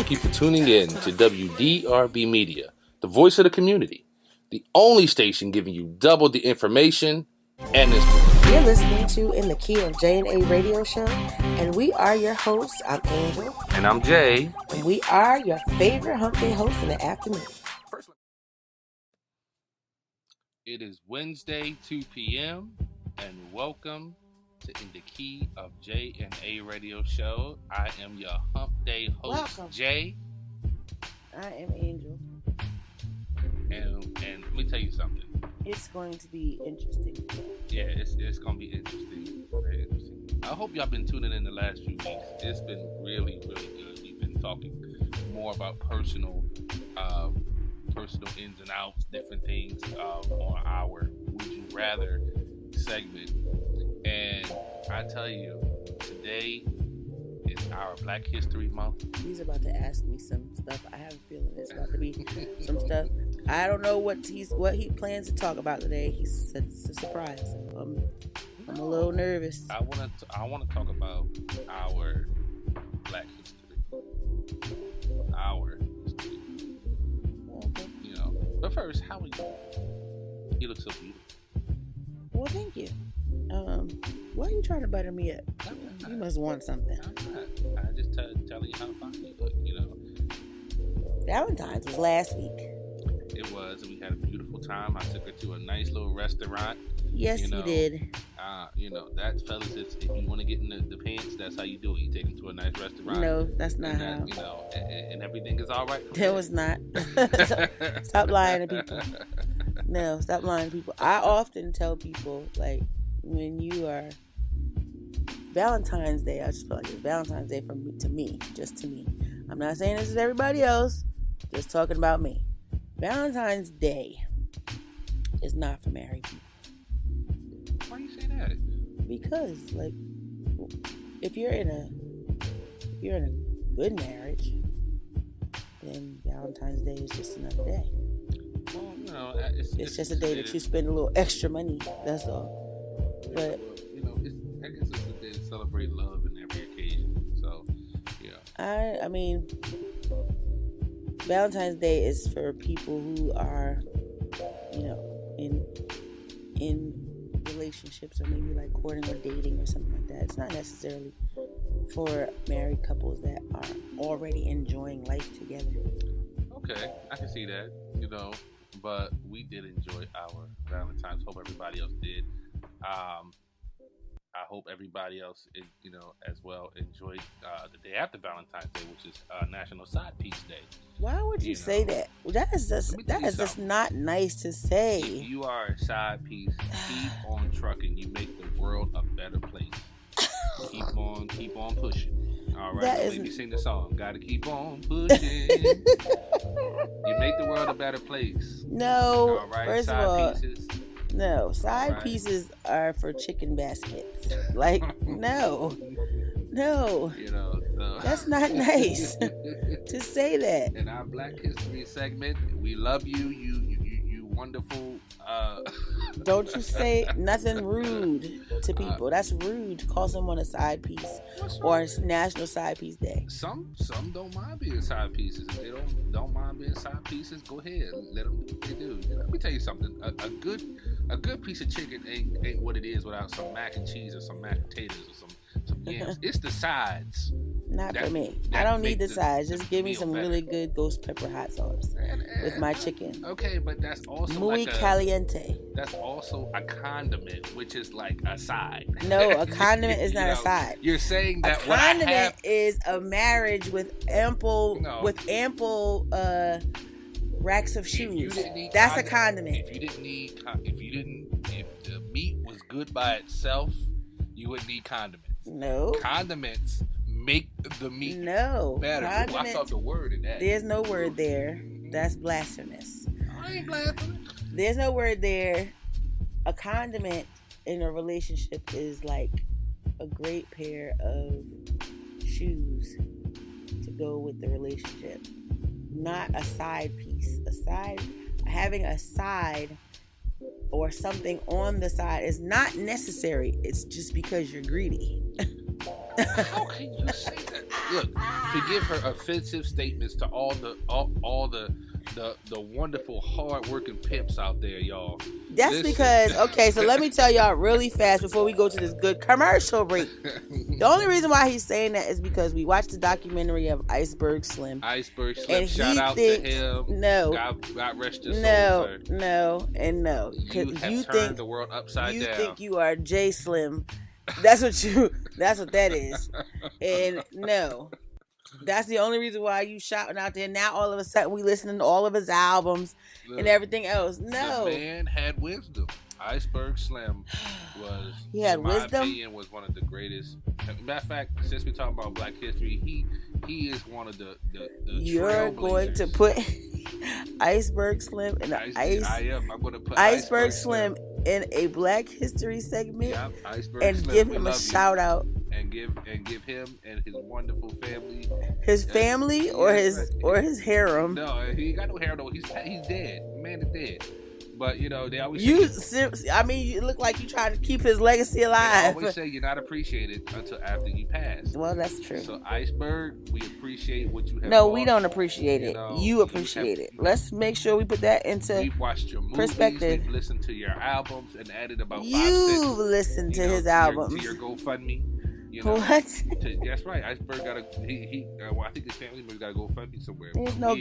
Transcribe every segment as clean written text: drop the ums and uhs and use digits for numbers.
Thank you for tuning in to WDRB Media, the voice of the community, the only station giving you double the information and inspiration. You're listening to In the Key of J&A Radio Show, and we are your hosts. I'm Angel. And I'm Jay. And we are your favorite hump day hosts in the afternoon. It is Wednesday, 2 p.m., and welcome to In the Key of J&A Radio Show. I am your hump day host, Welcome. Jay. I am Angel. And let me tell you something. It's going to be interesting. Yeah, it's going to be interesting. Very interesting. I hope y'all been tuning in the last few weeks. It's been really, really good. We've been talking more about personal ins and outs, different things on our Would You Rather segment. And I tell you, today is our Black History Month. He's about to ask me some stuff. I have a feeling it's about to be some stuff. I don't know what he plans to talk about today. He said it's a surprise. I'm a little nervous. I want to talk about our Black history. Our history. Okay. You know. But first, how are you? You look so beautiful. Well, thank you. Why are you trying to butter me up? You must want something. I'm not. I just telling you how fine you look, you know. Valentine's was last week. It was. We had a beautiful time. I took her to a nice little restaurant. Yes, you did. You know, that, fellas, if you want to get in the pants, that's how you do it. You take them to a nice restaurant. No, that's not how. You know, and everything is all right. That was not. Stop lying to people. No, stop lying to people. I often tell people, like, when you are Valentine's Day, I just feel like it's Valentine's Day to me, just to me. I'm not saying this is everybody else, just talking about me. Valentine's Day is not for married people. Why do you say that? Because, like, if you're in a good marriage, then Valentine's Day is just another day. Well, you know, it's just a day that you spend a little extra money. That's all. But you know, I guess it's a day to celebrate love in every occasion. So, yeah. I mean, Valentine's Day is for people who are, you know, in relationships or maybe like courting or dating or something like that. It's not necessarily for married couples that are already enjoying life together. Okay, I can see that, you know, but we did enjoy our Valentine's. Hope everybody else did. I hope everybody else, you know, as well enjoyed the day after Valentine's Day, which is National Side Piece Day. Why would you say that? That is just not nice to say. If you are a side piece, keep on trucking. You make the world a better place. keep on pushing. All right, let me sing the song. Gotta keep on pushing. You make the world a better place. No, all right, first side of all, pieces. No, side pieces are for chicken baskets. Like, no. You know, so. That's not nice to say that. In our Black History segment, we love you. You wonderful. Don't you say nothing rude to people. That's rude to call someone a side piece or a National Side Piece Day. Some don't mind being side pieces. If they don't mind being side pieces, go ahead. Let them do what they do. Let me tell you something. A good piece of chicken ain't what it is without some mac and cheese or some mashed potatoes or some yams. It's the sides. Not for me. I don't need the sides. Just give me some really good ghost pepper hot sauce with my chicken. Okay, but that's also muy caliente. That's also a condiment, which is like a side. No, a condiment is not a side. You're saying that a condiment is a marriage with ample racks of shoes. That's a condiment. If the meat was good by itself, you wouldn't need condiments. No. Condiments make the meat better. I saw the word in that. There's no word there. That's blasphemous. I ain't blasphemous. There's no word there. A condiment in a relationship is like a great pair of shoes to go with the relationship. Not a side piece. Having a side or something on the side is not necessary. It's just because you're greedy. How can you say that? look, forgive her offensive statements to all the wonderful hard-working pimps out there, y'all. That's Listen. because, okay, so let me tell y'all really fast before we go to this good commercial break. The only reason why he's saying that is because we watched the documentary of Iceberg Slim. Iceberg Slim, And shout he out thinks, to him. no, God rest your soul, no, sir. no, and no. You 'Cause have you turned think the world upside you down. think you are J Slim. That's what that is. And no. That's the only reason why you shouting out there. Now all of a sudden we listening to all of his albums Look, and everything else. No. The man had wisdom. Iceberg Slim was, He had in my wisdom? opinion, was one of the greatest. Matter of fact, since we're talking about Black history, he is one of the You're going to trailblazers. put Iceberg Slim in I am. I'm going to put Iceberg Slim in a Black History segment, Yep, Iceberg and Slim, give we him a love you. shout out. And give him and his wonderful family. His family or his harem. No, he ain't got no hair though. He's dead. The man is dead. But you know they always You look like you trying to keep his legacy they alive. always say you're not appreciated until after you pass. Well, that's true. So Iceberg, we appreciate what you have. No, brought. we don't appreciate it. You know, You you appreciate have- it. Let's make sure we put that into. We've watched your movies. perspective. We've listened to your albums and added about 5, You've 6. listened to you know, his to albums. your GoFundMe. You know, What? That's right. Iceberg got a well, I think his family member's got to GoFundMe somewhere. There's no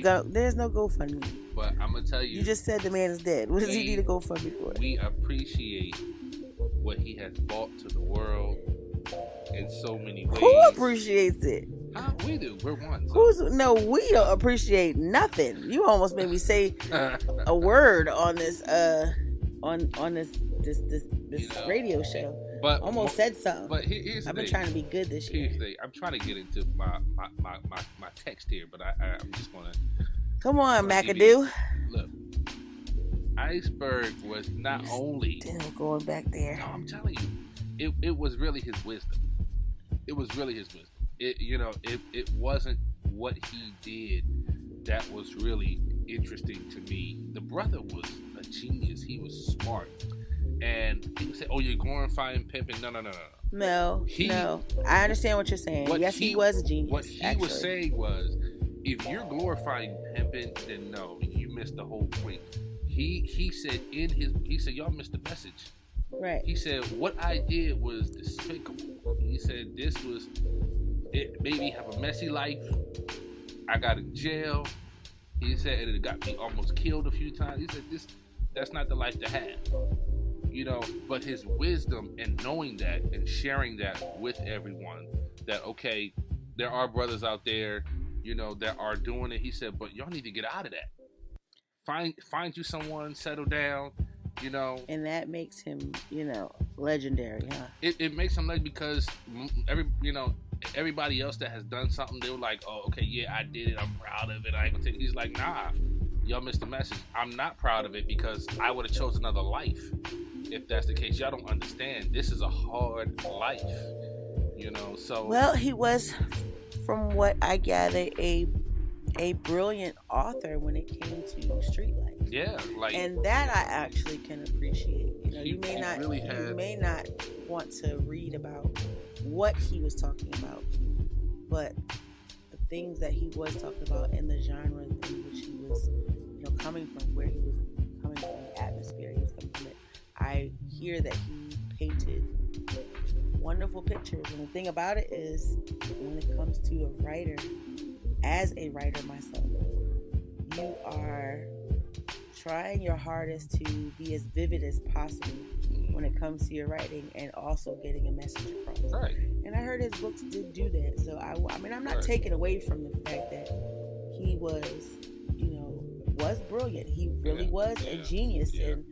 GoFundMe. But I'm gonna tell You just said the man is dead. What does he need a GoFundMe for? We appreciate what he has brought to the world in so many ways. Who appreciates it? We do. We're one. So. We don't appreciate nothing. You almost made me say a word on this on this You know, radio show. But Almost said something. But here's the I've been thing. trying to be good this year. Here's the thing. I'm trying to get into my text here, but I'm just gonna. Come on, Let's McAdoo. Look, Iceberg was not only. Still going back there. No, I'm telling you, it was really his wisdom. It was really his wisdom. It wasn't what he did that was really interesting to me. The brother was a genius. He was smart. And people say, "Oh, you're glorifying pimping." No. No. I understand what you're saying. Yes, he was a genius. What he was saying was, if you're glorifying pimping, then no, you missed the whole point. He said y'all missed the message. Right. He said what I did was despicable. He said this was it made me have a messy life. I got in jail. He said it got me almost killed a few times. He said that's not the life to have. You know, but his wisdom and knowing that and sharing that with everyone, that okay, there are brothers out there, you know, that are doing it. He said, but y'all need to get out of that. Find you someone, settle down, you know. And that makes him, legendary, huh? It makes him like, because everybody else that has done something, they were like, oh, okay, yeah, I did it, I'm proud of it. I ain't gonna take it. He's like, nah, y'all missed the message. I'm not proud of it because I would have chosen another life. If that's the case, y'all don't understand. This is a hard life, so. Well, he was, from what I gather, a brilliant author when it came to street life. Yeah, like. And that I actually can appreciate. You may not want to read about what he was talking about, but the things that he was talking about and the genre in which he was, coming from, where he was coming from, the atmosphere he was coming from. I hear that he painted wonderful pictures, and the thing about it is, when it comes to a writer, as a writer myself, you are trying your hardest to be as vivid as possible when it comes to your writing, and also getting a message across. Right. And I heard his books did do that, so I'm not taking away from the fact that he was brilliant. He really was a genius, and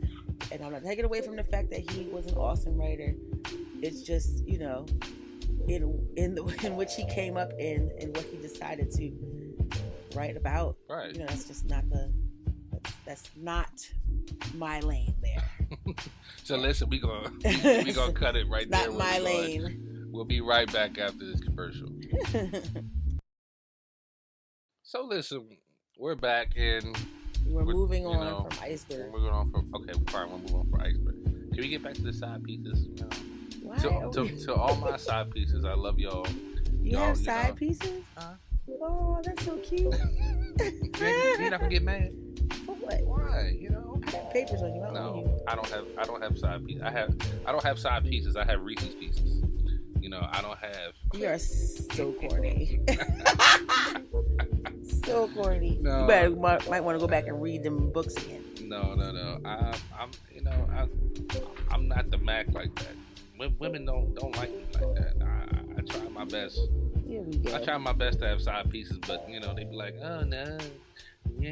I'm not taking away from the fact that he was an awesome writer. It's just, in which he came up in and what he decided to write about. Right. That's just not that's not my lane there. So listen, we gonna cut it right there. Not my lane. We'll be right back after this commercial. So listen, we're back and we're moving on from Iceberg. We're going on from we'll move on from Iceberg. Can we get back to the side pieces? To all my side pieces, I love y'all. You have you side know. pieces? Uh, Oh, that's so cute. you're not gonna get mad. For what? Why? You know. I have papers on you. I don't know you. No, I don't have side pieces. I don't have side pieces. I have Reese's pieces. You know, I don't have. You are so corny. So corny. No. You better might want to go back and read them books again. No. I'm you know, I'm not the Mac like that. Women don't like me like that. I try my best. Here we go. I try my best to have side pieces, but you know, they be like, oh no, yeah.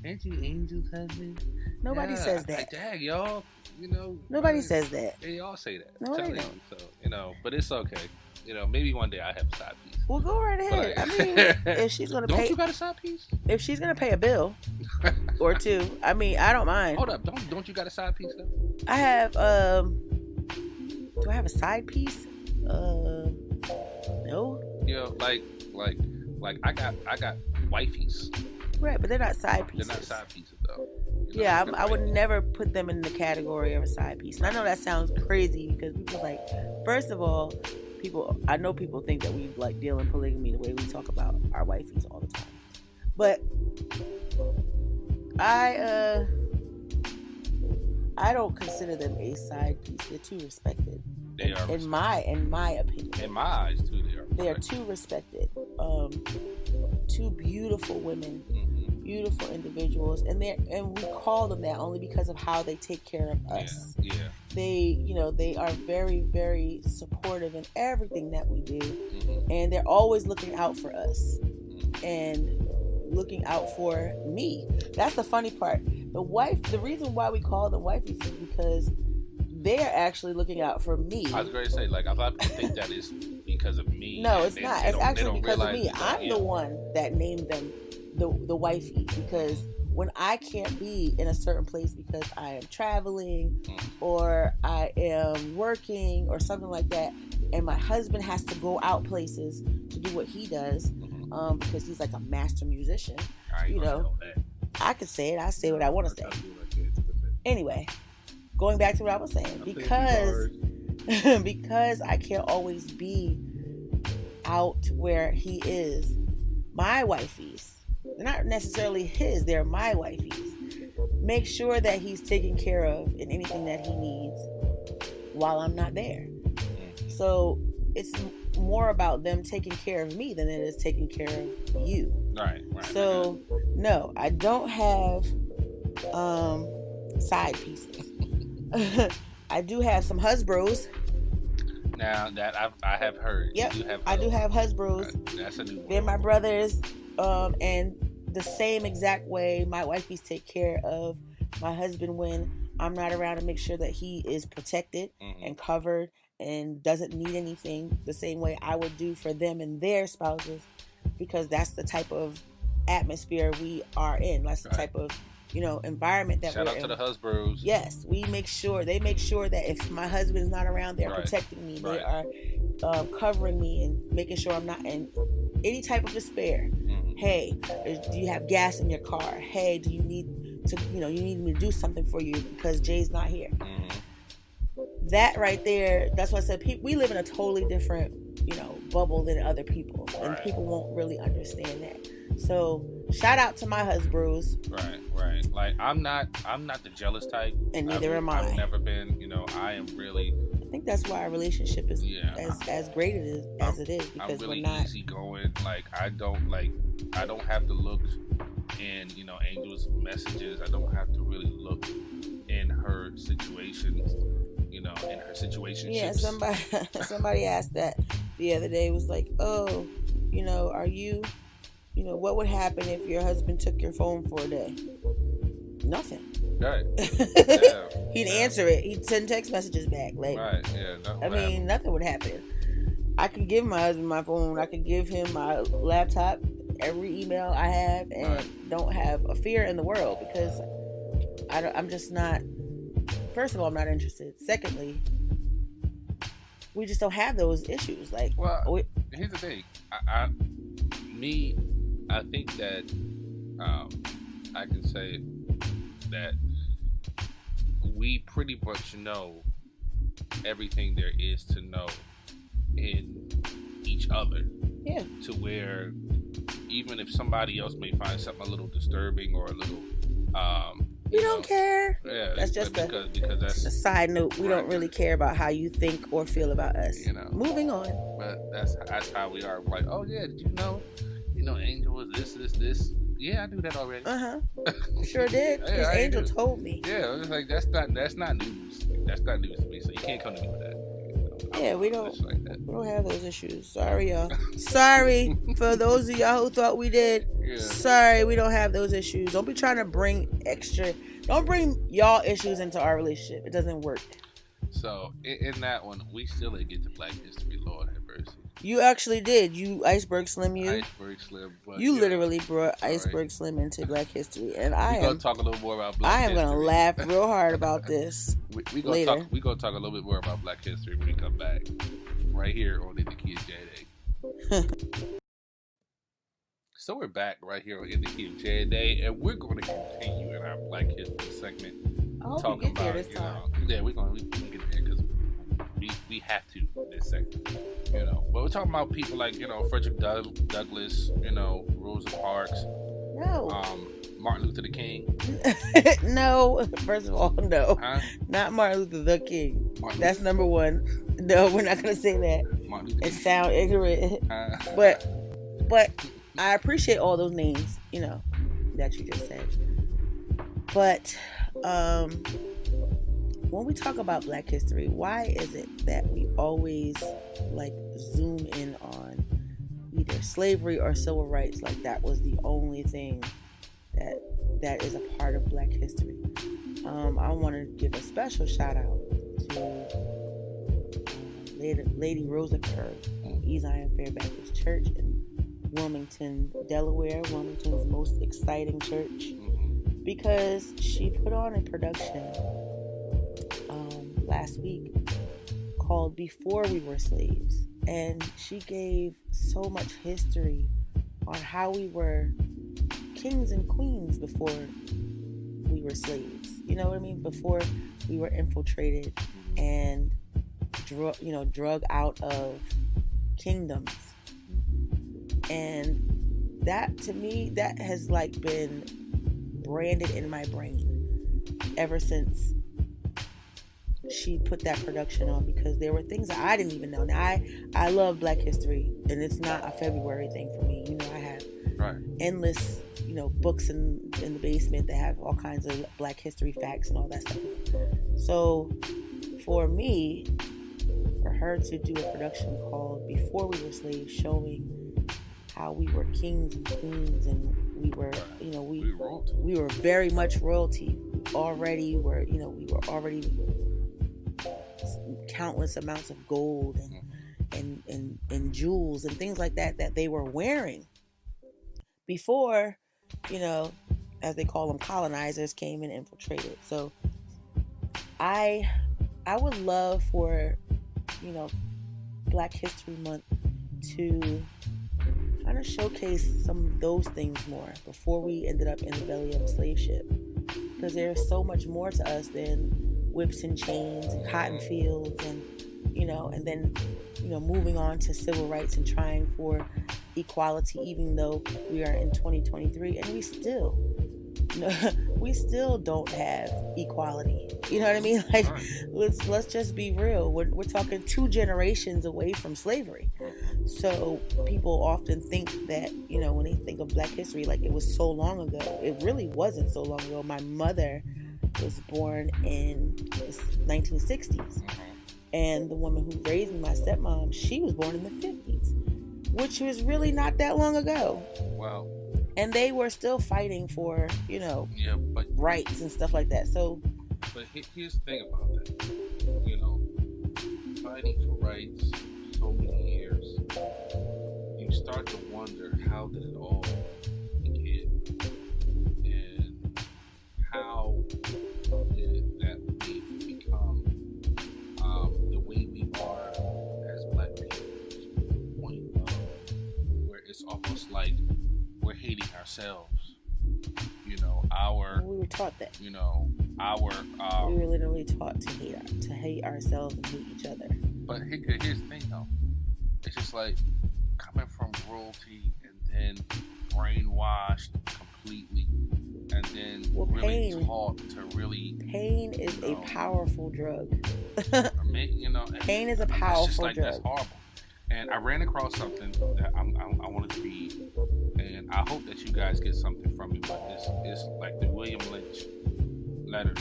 Ain't you Angel's husband? Nobody says that. Like, dang, y'all, you know. Nobody says that. They all say that. No, they you. don't. So, you know, but it's okay. You know, maybe one day I have a side piece. Well, go right ahead. But, I mean, if she's gonna don't pay, you got a side piece? if she's gonna pay a bill or two, I mean, I don't mind. Hold up, don't you got a side piece though? I have. Do I have a side piece? No. You know, like I got wifeys. Right, but they're not side They're pieces. not side pieces though. You know, Yeah, got I would wifeys. never put them in the category of a side piece. And I know that sounds crazy because people like, first of all, I know people think that we like deal in polygamy the way we talk about our wifeys all the time. But I don't consider them a side piece. They're too respected. They are In my opinion. in my eyes too. They are too respected. Two beautiful women, Mm-hmm. beautiful individuals, and we call them that only because of how they take care of us. Yeah. They are very, very supportive in everything that we do, Mm-hmm. and they're always looking out for us Mm-hmm. and looking out for me. That's the funny part. The reason why we call them wifeys is because they're actually looking out for me. I was going to say, like, a lot of people think that is because of me. No, and it's they- not. they It's don't- they actually don't because of realize me. that, I'm yeah. the one that named them the wifey, because when I can't be in a certain place because I am traveling or I am working or something like that, and my husband has to go out places to do what he does, Mhm. because he's like a master musician. I ain't you gonna know, say all that. I could say it. I say what I want to say. I'll do like this, but then- Anyway, going back to what I was saying, I'll say because few words. because I can't always be out where he is, my wifeys, they're not necessarily his, they're my wifeys, make sure that he's taken care of in anything that he needs while I'm not there. So it's more about them taking care of me than it is taking care of you. Right. So no, I don't have side pieces. I do have some husbros. Now that I have heard. Yep, You have I do have husbros. That's a new one. They're my brothers, and the same exact way my wifeys take care of my husband when I'm not around, to make sure that he is protected Mhm. and covered and doesn't need anything, the same way I would do for them and their spouses, because that's the type of atmosphere we are in. That's the Right. type of environment that Shout we're out in. to the Husbros. Yes, they make sure that if my husband is not around, they're Right. protecting me. They Right. are covering me and making sure I'm not in any type of despair. Mhm. Hey, do you have gas in your car? Hey, do you need to, you need me to do something for you because Jay's not here? Mhm. That right there, that's why I said we live in a totally different, bubble than other people, and Right. people won't really understand that. So shout out to my husbands, Right. Like I'm not the jealous type. and neither am I. I've never been. I am really. I think that's why our relationship is Yeah. as great as it is, I'm because really we're not. easygoing. Like I don't have to look in Angel's messages. I don't have to really look in her situations. In her situation. Yeah, somebody asked that the other day. It was like, oh, are you, what would happen if your husband took your phone for a day? Nothing. Right. Yeah. He'd answer it. He'd send text messages back. Like, Right. Yeah. I mean, nothing would happen. I could give my husband my phone. I could give him my laptop, every email I have, and Right. don't have a fear in the world, because I'm just not. First of all, I'm not interested. Secondly, we just don't have those issues. Like, Well, here's the thing. I think that I can say that we pretty much know everything there is to know in each other. Yeah. To where even if somebody else may find something a little disturbing or a little, we don't care. Yeah, that's just because that's just a side note. We right. don't really care about how you think or feel about us. Moving on. But that's how we are. Like, oh yeah, did you know? Angel was this. Yeah, I knew that already. Sure did. Because Angel told me. Yeah, it was like that's not news. That's not news to me. So you can't come to me with that. Yeah, we don't have those issues. Sorry, y'all. Sorry for those of y'all who thought we did. Yeah. Sorry, we don't have those issues. Don't be trying to bring don't bring y'all issues into our relationship. It doesn't work. So in that one, we still didn't get to Black History. Lord have mercy. You actually did. You Iceberg Slim. Iceberg Slim. But, you literally brought Iceberg Slim into Black History, and we're gonna talk a little more about Black History. I am gonna laugh real hard about this. We're gonna talk a little bit more about Black History when we come back, right here on In the Key of J-Day. So we're back right here on In the Key of J-Day, and we're going to continue in our Black History segment. Talking about this time. Yeah, we're gonna get there because we have to in this segment. But we're talking about people like Frederick Douglass, Rosa Parks, Martin Luther the King. No, first of all, no, not Martin Luther the King. That's number one. No, we're not gonna say that. It sounds ignorant, but I appreciate all those names, that you just said. But when we talk about Black History, why is it that we always zoom in on either slavery or civil rights? Like that was the only thing that is a part of Black History. I want to give a special shout out to Lady Rosa Parks, Zion Fair Baptist Church in Wilmington, Delaware, Wilmington's most exciting church, because she put on a production last week called Before We Were Slaves, and she gave so much history on how we were kings and queens before we were slaves. You know what I mean? Before we were infiltrated and drug out of kingdoms. And that, to me, that has been branded in my brain ever since she put that production on, because there were things that I didn't even know. Now I love Black History, and it's not a February thing for me. I have endless books in the basement that have all kinds of Black History facts and all that stuff. So for me, for her to do a production called Before We Were Slaves, showing how we were kings and queens, and we were we were very much royalty already. We were already countless amounts of gold and jewels and things like that they were wearing before, as they call them, colonizers came and infiltrated. So I would love for Black History Month to kind of showcase some of those things more before we ended up in the belly of a slave ship, because there's so much more to us than whips and chains and cotton fields, and and then moving on to civil rights and trying for equality, even though we are in 2023 and we still don't have equality. You know what I mean? Let's just be real. We're talking 2 generations away from slavery. So people often think that, when they think of Black history, it was so long ago. It really wasn't so long ago. My mother was born in the 1960s. And the woman who raised me, my stepmom, she was born in the 50s, which was really not that long ago. Wow. And they were still fighting for, rights and stuff like that. So, but here's the thing about that. Fighting for rights so many years, you start to wonder, how did it all begin? And how did that we become the way we are as Black people, to the point where it's almost like we're hating ourselves. We were taught that. We were literally taught to hate ourselves and hate each other. But here's the thing, though. It's just like, coming from royalty and then brainwashed completely, and then really taught to really. Pain is a powerful drug. I mean, pain is a powerful drug. That's horrible. And I ran across something that I wanted to read, and I hope that you guys get something from it. But it's like the William Lynch letters,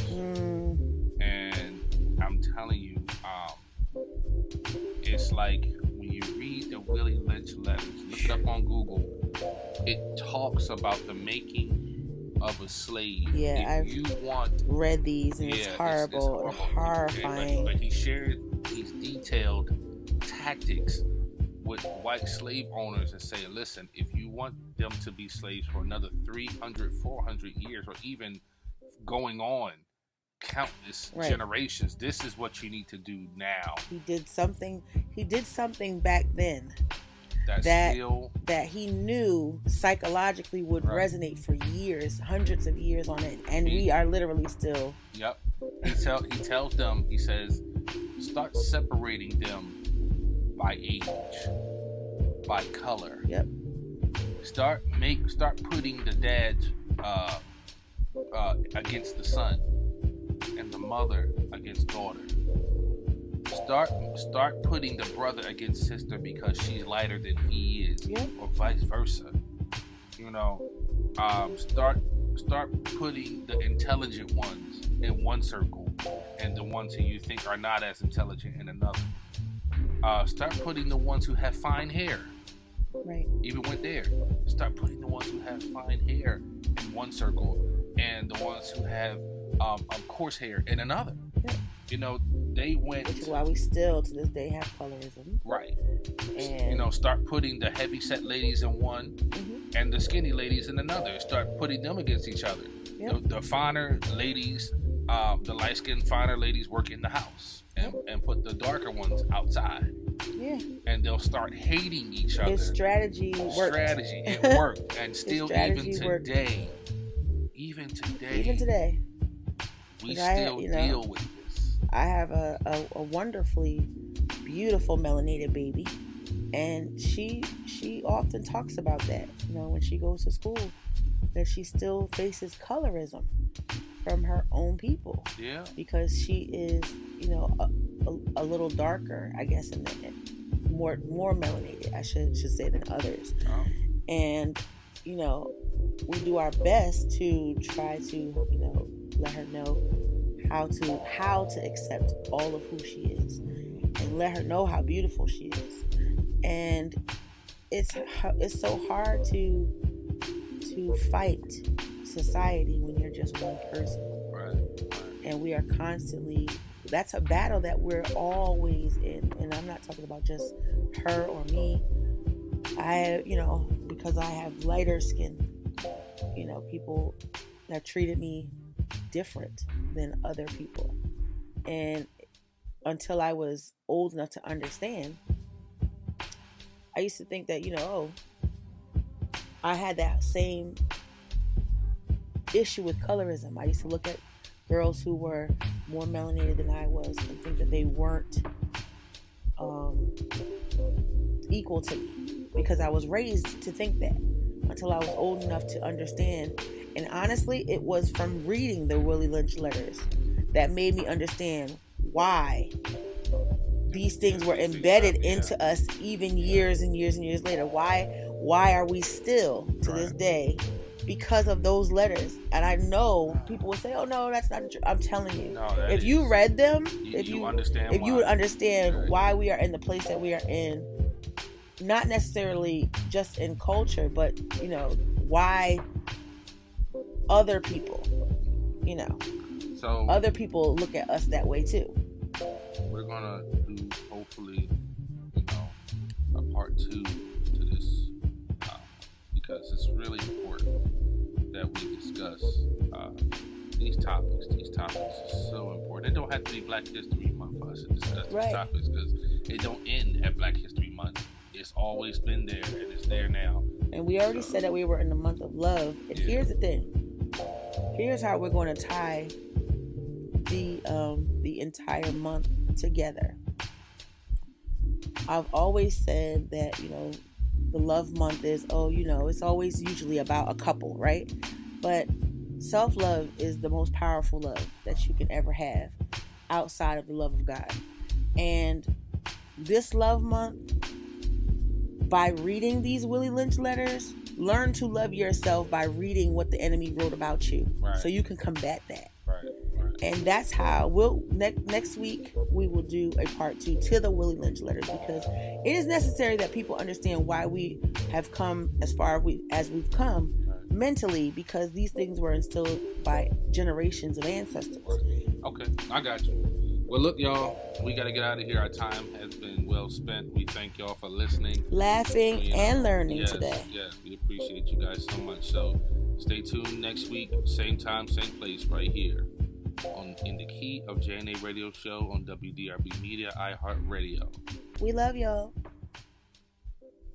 and I'm telling you, it's like when you read the Willie Lynch letters, look it up on Google. It talks about the making of a slave. Yeah, I've read these, and it's horrible, it's horrifying. But he shared these detailed tactics with white slave owners and say, listen, if you want them to be slaves for another 300, 400 years, or even going on countless generations, this is what you need to do now. He did something back then that he knew psychologically would resonate for years, hundreds of years on it, and we are literally still. Yep. He tells them, he says, start separating them by age, by color. Yep. Start putting the dad against the son, and the mother against daughter. Start putting the brother against sister because she's lighter than he is, or vice versa. Start putting the intelligent ones in one circle, and the ones who you think are not as intelligent in another. Start putting the ones who have fine hair. Right. Even went there. Start putting the ones who have fine hair in one circle, and the ones who have coarse hair in another. Yeah. They went. Which is why we still to this day have colorism. Right. And start putting the heavy set ladies in one, and the skinny ladies in another. Start putting them against each other. Yep. The finer ladies, the light skinned finer ladies work in the house, and put the darker ones outside. Yeah. And they'll start hating each other. His strategy worked. It worked. And still even today, we still deal with this. I have a wonderfully beautiful melanated baby, and she often talks about that, when she goes to school, that she still faces colorism from her own people. Yeah. Because she is, a little darker, I guess, and more melanated, I should say, than others. Oh. And, we do our best to try to, let her know how to accept all of who she is, and let her know how beautiful she is. And it's so hard to fight society when you're just one person. Right. And we are constantly, that's a battle that we're always in. And I'm not talking about just her or me. Because I have lighter skin, people that treated me different than other people. And until I was old enough to understand, I used to think that, I had that same issue with colorism. I used to look at girls who were more melanated than I was and think that they weren't equal to me, because I was raised to think that, until I was old enough to understand. And honestly, it was from reading the Willie Lynch letters that made me understand why these things were embedded into us even years and years and years later. Why are we still to this day? Because of those letters. And I know people will say, "Oh no, that's not true." I'm telling you, if you read them, if you would understand why we are in the place that we are in, not necessarily just in culture, but why other people, so other people look at us that way too. We're gonna do, hopefully, a part 2 to this, because it's really important that we discuss these topics. These topics are so important. It don't have to be Black History Month for us to discuss these topics, because it don't end at Black History Month. It's always been there, and it's there now. And we already said that we were in the month of love. And here's the thing. Here's how we're going to tie the entire month together. I've always said that, the love month is, it's always usually about a couple, right? But self-love is the most powerful love that you can ever have outside of the love of God. And this love month, by reading these Willie Lynch letters, learn to love yourself by reading what the enemy wrote about you, right, so you can combat that. Right. And that's how next week we will do a part 2 to the Willie Lynch letters, because it is necessary that people understand why we have come as far as we've come mentally, because these things were instilled by generations of ancestors. Okay, I got you. Well, look, y'all, we got to get out of here. Our time has been well spent. We thank y'all for listening, laughing, and learning today. Yes, we appreciate you guys so much. So stay tuned next week, same time, same place, right here in the Key of JNA Radio Show on WDRB Media, iHeartRadio. We love y'all.